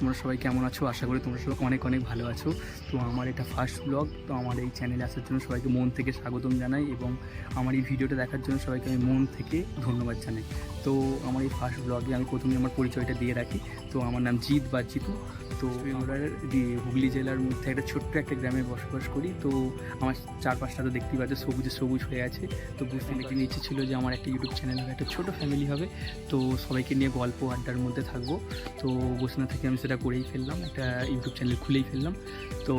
তোমরা সবাই কেমন আছো? আশা করি তোমরা সবাই অনেক অনেক ভালো আছো। তো আমার এটা ফার্স্ট ব্লগ, তো আমার এই চ্যানেলে আসার জন্য সবাইকে মন থেকে স্বাগতম জানাই এবং আমার এই ভিডিওটা দেখার জন্য সবাইকে আমি মন থেকে ধন্যবাদ জানাই। তো আমার এই ফার্স্ট ব্লগে আমি প্রথমে আমার পরিচয়টা দিয়ে রাখি। তো আমার নাম জিৎ বা জিতু। তো আমরা হুগলি জেলার মধ্যে একটা ছোট্ট একটা গ্রামে বসবাস করি। তো আমার চারপাশটা তো দেখতেই পাচ্ছ সবুজে সবুজ হয়ে আছে। তো বুঝতে অনেকদিন ইচ্ছে ছিল যে আমার একটা ইউটিউব চ্যানেল হবে, একটা ছোটো ফ্যামিলি হবে, তো সবাইকে নিয়ে গল্প আড্ডার মধ্যে থাকবো। তো বসনা থেকে আমি সেটা করেই ফেললাম, একটা ইউটিউব চ্যানেল খুলেই ফেললাম। তো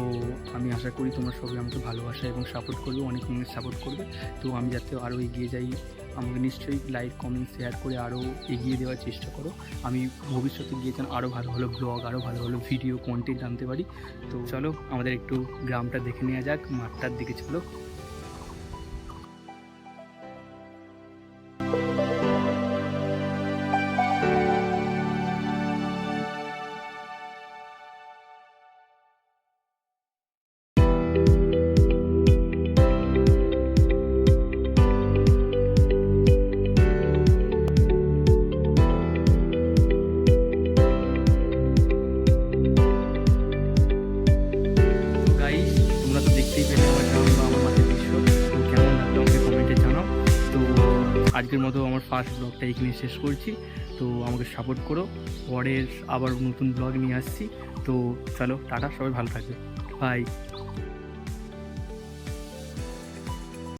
আমি আশা করি তোমরা সবাই আমাকে ভালোবাসা এবং সাপোর্ট করবে, অনেক অনেক সাপোর্ট করবে। তো আমি যাতে আরও এগিয়ে যাই, আমাকে নিশ্চয়ই লাইক কমেন্ট শেয়ার করে আরও এগিয়ে দেওয়ার চেষ্টা করো। আমি ভবিষ্যতে গিয়ে যেন আরও ভালো ভালো ব্লগ, আরও ভালো ভালো ভিডিও কন্টেন্ট আনতে পারি। তো চলো আমাদের একটু গ্রামটা দেখে নেওয়া যাক, মাঠটার দিকে চলো। তোমরা তো দেখতেই পেলে আমার গ্রাম বা আমার মাঠের দৃশ্য। তো কেমন লাগলো আমাকে কমেন্টে জানাও। তো আজকের মতো আমার ফার্স্ট ব্লগটা এখানে শেষ করছি। তো আমাকে সাপোর্ট করো, পরের আবার নতুন ব্লগ নিয়ে আসছি। তো চলো টাটা, সবাই ভালো থাকবে, বাই।